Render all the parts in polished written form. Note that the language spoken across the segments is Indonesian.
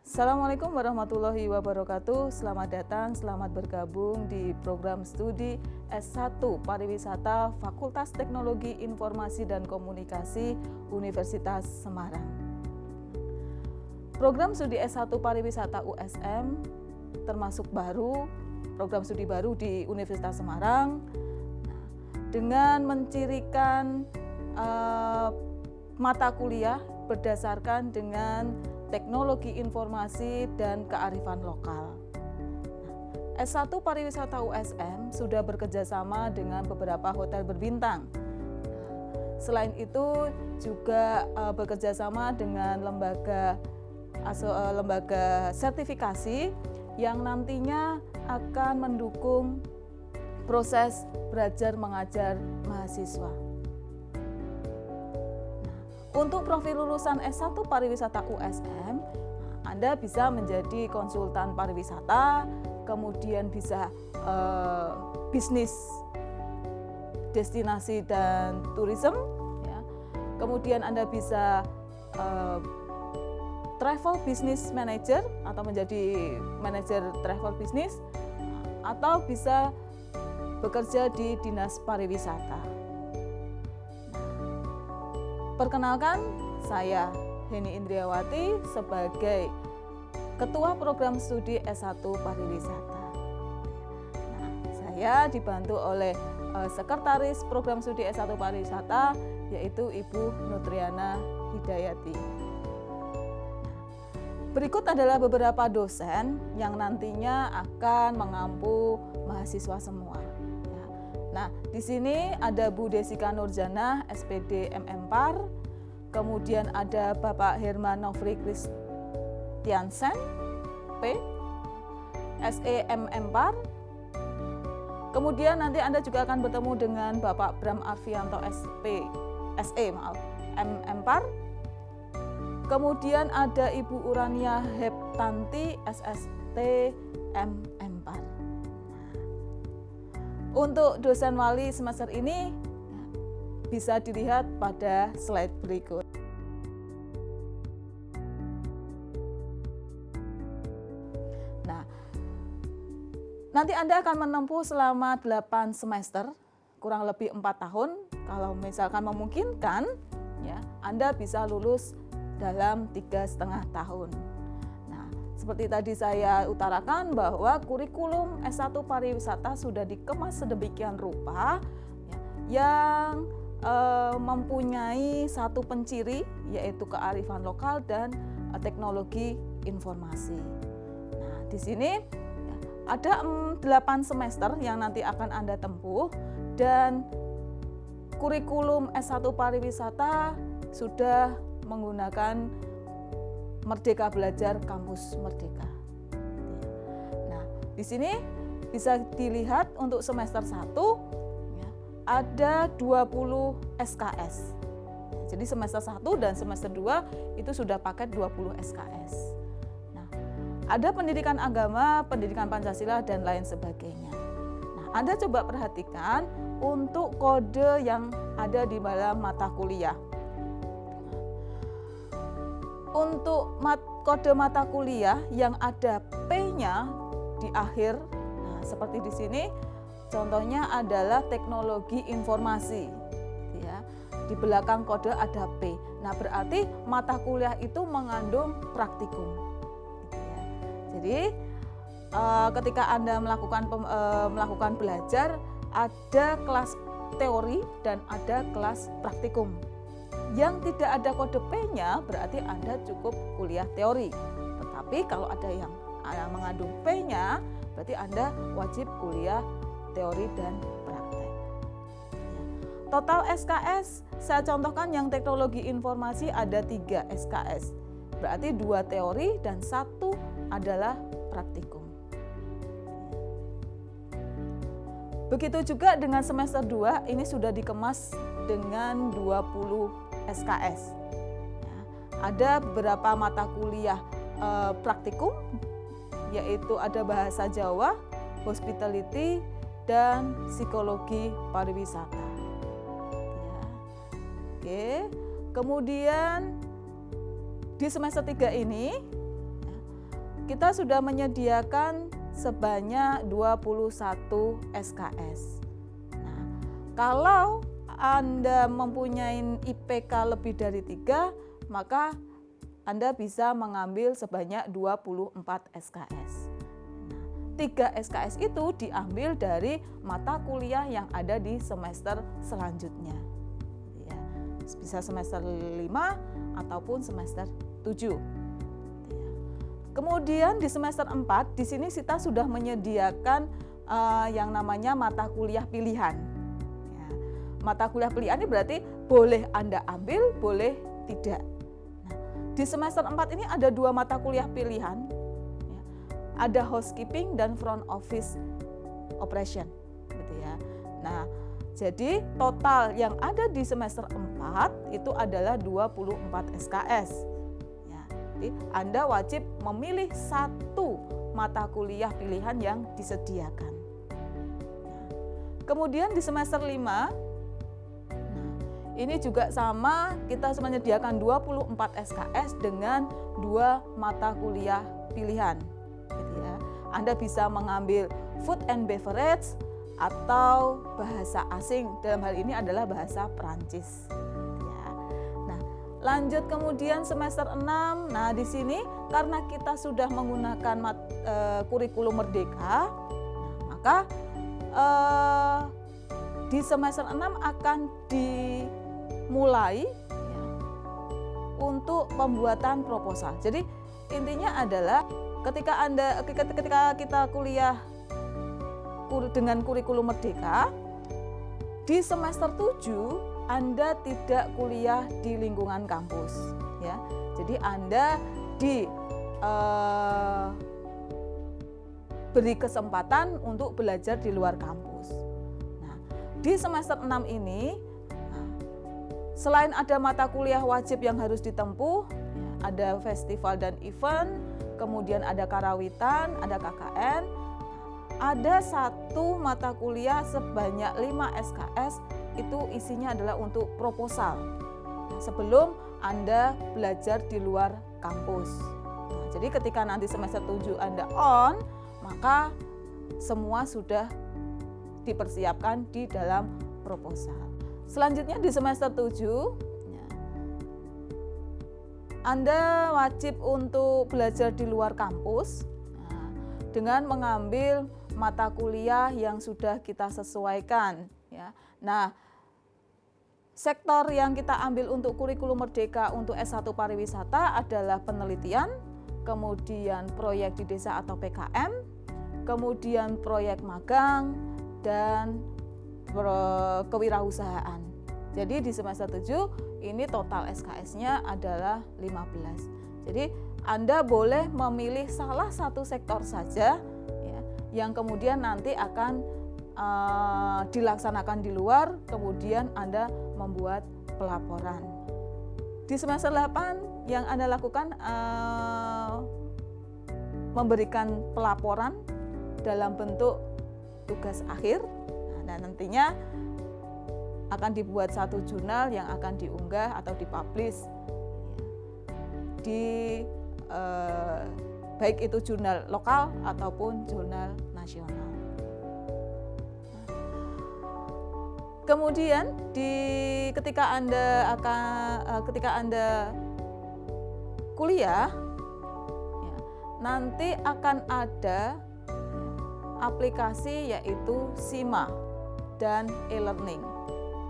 Assalamualaikum warahmatullahi wabarakatuh. Selamat datang, selamat bergabung di program studi S1 Pariwisata Fakultas Teknologi Informasi dan Komunikasi Universitas Semarang. Program studi S1 Pariwisata USM termasuk program studi baru di Universitas Semarang dengan mencirikan mata kuliah berdasarkan dengan teknologi informasi dan kearifan lokal. S1 Pariwisata USM sudah bekerjasama dengan beberapa hotel berbintang. Selain itu juga bekerjasama dengan lembaga sertifikasi yang nantinya akan mendukung proses belajar mengajar mahasiswa. Untuk profil lulusan S1 Pariwisata USM, Anda bisa menjadi konsultan pariwisata, kemudian bisa bisnis destinasi dan tourism, ya. Kemudian Anda bisa travel business manager atau menjadi manajer travel business, atau bisa bekerja di dinas pariwisata. Perkenalkan, saya Heni Indriawati sebagai Ketua Program Studi S1 Pariwisata. Saya dibantu oleh Sekretaris Program Studi S1 Pariwisata, yaitu Ibu Nutriana Hidayati. Berikut adalah beberapa dosen yang nantinya akan mengampu mahasiswa semua. Nah, di sini ada Bu Desika Nurjana, SPD MM.Par, kemudian ada Bapak Herman Nofri Kristiansen, P, SE MM.Par. Kemudian nanti Anda juga akan bertemu dengan Bapak Bram Arfianto, SE, MM.Par. Kemudian ada Ibu Urania Heptanti, SST MM.Par. Untuk dosen wali semester ini bisa dilihat pada slide berikut. Nah, nanti Anda akan menempuh selama 8 semester, kurang lebih 4 tahun. Kalau misalkan memungkinkan, ya, Anda bisa lulus dalam 3,5 tahun. Seperti tadi saya utarakan bahwa kurikulum S1 Pariwisata sudah dikemas sedemikian rupa yang mempunyai satu penciri, yaitu kearifan lokal dan teknologi informasi. Nah, di sini ada 8 semester yang nanti akan Anda tempuh, dan kurikulum S1 Pariwisata sudah menggunakan Merdeka Belajar Kampus Merdeka. Nah, di sini bisa dilihat untuk semester 1 ya, ada 20 SKS. Jadi semester 1 dan semester 2 itu sudah paket 20 SKS. Nah, ada pendidikan agama, pendidikan Pancasila dan lain sebagainya. Nah, Anda coba perhatikan untuk kode yang ada di dalam mata kuliah. Untuk kode mata kuliah yang ada P-nya di akhir, nah, seperti di sini, contohnya adalah teknologi informasi. Ya, di belakang kode ada P. Nah, berarti mata kuliah itu mengandung praktikum. Gitu ya. Jadi, ketika Anda melakukan belajar, ada kelas teori dan ada kelas praktikum. Yang tidak ada kode P-nya berarti Anda cukup kuliah teori. Tetapi kalau ada yang mengandung P-nya, berarti Anda wajib kuliah teori dan praktek. Total SKS, saya contohkan yang teknologi informasi ada 3 SKS. Berarti 2 teori dan 1 adalah praktikum. Begitu juga dengan semester 2, ini sudah dikemas dengan 20 SKS. Ya, ada beberapa mata kuliah praktikum, yaitu ada bahasa Jawa, hospitality, dan psikologi pariwisata. Ya. Oke. Kemudian di semester 3 ini kita sudah menyediakan sebanyak 21 SKS. Nah, kalau Anda mempunyai IPK lebih dari 3, maka Anda bisa mengambil sebanyak 24 SKS. Nah, 3 SKS itu diambil dari mata kuliah yang ada di semester selanjutnya. Ya, bisa semester 5 ataupun semester 7. Kemudian di semester 4, di sini kita sudah menyediakan yang namanya mata kuliah pilihan. Ya, mata kuliah pilihan ini berarti boleh Anda ambil, boleh tidak. Nah, di semester 4 ini ada 2 mata kuliah pilihan. Ya, ada housekeeping dan front office operation. Gitu ya. Nah, jadi total yang ada di semester 4 itu adalah 24 SKS. Jadi Anda wajib memilih satu mata kuliah pilihan yang disediakan. Kemudian di semester 5, ini juga sama, kita menyediakan 24 SKS dengan 2 mata kuliah pilihan. Gitu ya. Anda bisa mengambil food and beverage atau bahasa asing, dalam hal ini adalah bahasa Perancis. Lanjut kemudian semester 6. Nah, di sini karena kita sudah menggunakan kurikulum merdeka, maka di semester 6 akan dimulai ya, untuk pembuatan proposal. Jadi intinya adalah ketika kita kuliah dengan kurikulum merdeka, di semester 7 Anda tidak kuliah di lingkungan kampus, ya. Jadi Anda beri kesempatan untuk belajar di luar kampus. Nah, di semester 6 ini, selain ada mata kuliah wajib yang harus ditempuh, ya, ada festival dan event, kemudian ada karawitan, ada KKN, ada satu mata kuliah sebanyak 5 SKS. Itu isinya adalah untuk proposal. Nah, sebelum Anda belajar di luar kampus. Nah, jadi ketika nanti semester 7 Anda on, maka semua sudah dipersiapkan di dalam proposal. Selanjutnya di semester 7, ya, Anda wajib untuk belajar di luar kampus dengan mengambil mata kuliah yang sudah kita sesuaikan. Ya. Nah, sektor yang kita ambil untuk kurikulum merdeka untuk S1 pariwisata adalah penelitian, kemudian proyek di desa atau PKM, kemudian proyek magang, dan kewirausahaan. Jadi di semester 7 ini total SKS-nya adalah 15. Jadi Anda boleh memilih salah satu sektor saja ya, yang kemudian nanti akan dilaksanakan di luar, kemudian Anda membuat pelaporan. Di semester 8 yang Anda lakukan memberikan pelaporan dalam bentuk tugas akhir. Nah, nantinya akan dibuat satu jurnal yang akan diunggah atau dipublish di baik itu jurnal lokal ataupun jurnal nasional. Kemudian ketika Anda kuliah, ya, nanti akan ada aplikasi yaitu SIMA dan e-learning.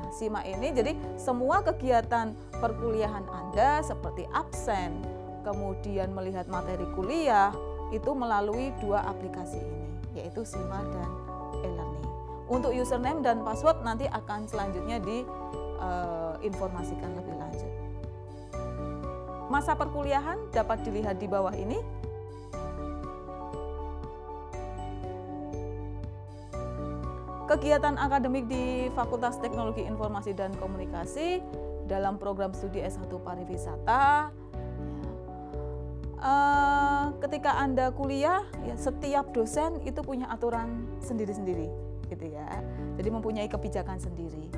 Nah, SIMA ini jadi semua kegiatan perkuliahan Anda seperti absen, kemudian melihat materi kuliah itu melalui 2 aplikasi ini, yaitu SIMA dan e-learning. Untuk username dan password nanti akan selanjutnya diinformasikan lebih lanjut. Masa perkuliahan dapat dilihat di bawah ini. Kegiatan akademik di Fakultas Teknologi Informasi dan Komunikasi dalam program studi S1 Pariwisata. Ketika Anda kuliah, ya, setiap dosen itu punya aturan sendiri-sendiri. Gitu ya. Jadi mempunyai kebijakan sendiri.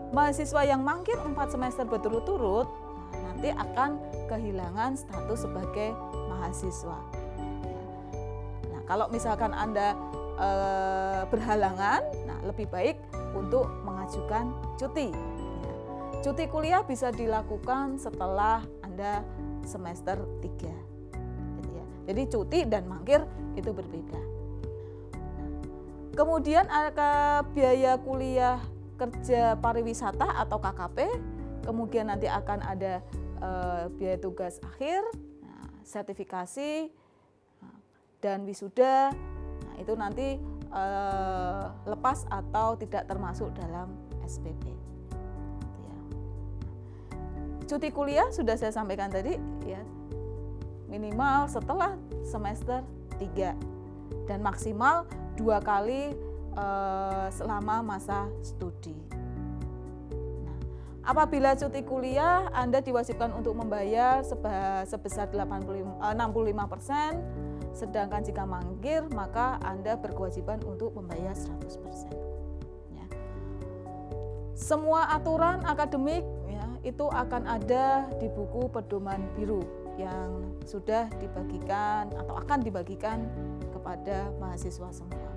Mahasiswa yang mangkir 4 semester berturut-turut nanti akan kehilangan status sebagai mahasiswa. Nah, kalau misalkan Anda berhalangan, nah lebih baik untuk mengajukan cuti. Ya. Cuti kuliah bisa dilakukan setelah Anda semester 3. Gitu ya. Jadi cuti dan mangkir itu berbeda. Kemudian ada biaya kuliah kerja pariwisata atau KKP, kemudian nanti akan ada biaya tugas akhir, sertifikasi, dan wisuda. Nah, itu nanti lepas atau tidak termasuk dalam SPP. Ya. Cuti kuliah sudah saya sampaikan tadi, ya, minimal setelah semester 3 dan maksimal 2 kali selama masa studi. Nah, apabila cuti kuliah Anda diwajibkan untuk membayar sebesar 65%, sedangkan jika mangkir maka Anda berkewajiban untuk membayar 100%. Ya. Semua aturan akademik ya, itu akan ada di buku pedoman biru yang sudah dibagikan atau akan dibagikan kepada mahasiswa semua.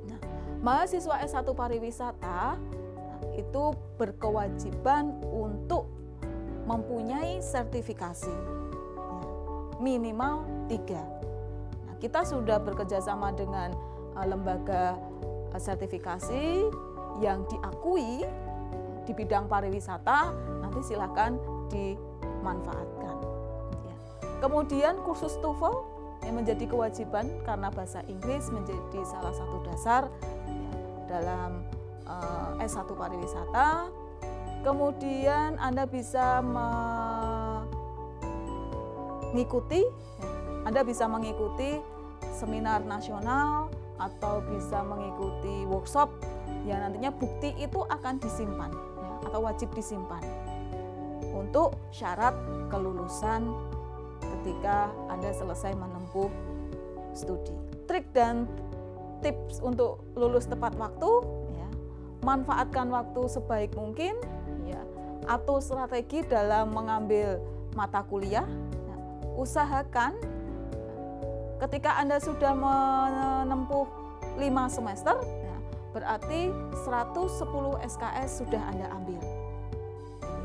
Nah, mahasiswa S1 pariwisata itu berkewajiban untuk mempunyai sertifikasi minimal 3. Nah, kita sudah bekerjasama dengan lembaga sertifikasi yang diakui di bidang pariwisata, nanti silakan dimanfaatkan. Ya. Kemudian kursus TOEFL yang menjadi kewajiban karena bahasa Inggris menjadi salah satu dasar ya, dalam S1 pariwisata. Kemudian Anda bisa mengikuti seminar nasional atau bisa mengikuti workshop yang nantinya bukti itu akan disimpan ya, atau wajib disimpan untuk syarat kelulusan ketika Anda selesai menempuh studi. Trik dan tips untuk lulus tepat waktu ya, manfaatkan waktu sebaik mungkin ya, atur strategi dalam mengambil mata kuliah. Usahakan ketika Anda sudah menempuh 5 semester, ya, berarti 110 SKS sudah Anda ambil.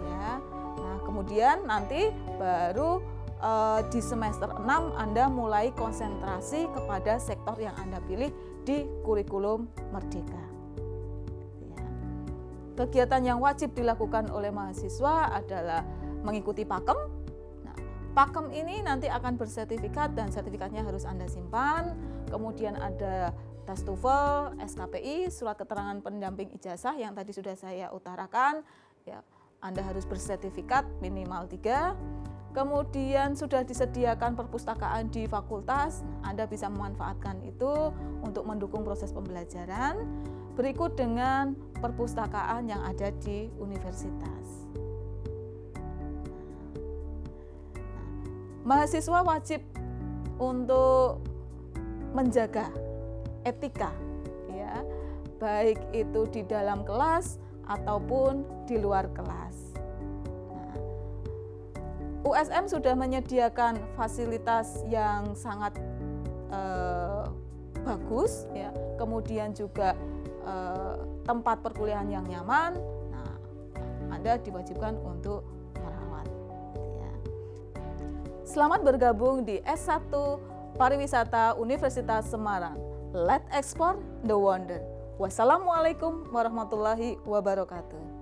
Ya. Nah, kemudian nanti baru di semester 6 Anda mulai konsentrasi kepada sektor yang Anda pilih di kurikulum Merdeka. Ya. Kegiatan yang wajib dilakukan oleh mahasiswa adalah mengikuti pakem. Pakem ini nanti akan bersertifikat dan sertifikatnya harus Anda simpan. Kemudian ada tes TOEFL, SKPI, surat keterangan pendamping ijazah yang tadi sudah saya utarakan. Ya, Anda harus bersertifikat minimal 3. Kemudian sudah disediakan perpustakaan di fakultas, Anda bisa memanfaatkan itu untuk mendukung proses pembelajaran. Berikut dengan perpustakaan yang ada di universitas. Mahasiswa wajib untuk menjaga etika, ya, baik itu di dalam kelas ataupun di luar kelas. Nah, USM sudah menyediakan fasilitas yang sangat bagus, ya, kemudian juga tempat perkuliahan yang nyaman. Nah, Anda diwajibkan untuk merawat. Selamat bergabung di S1 Pariwisata Universitas Semarang. Let's explore the wonder. Wassalamualaikum warahmatullahi wabarakatuh.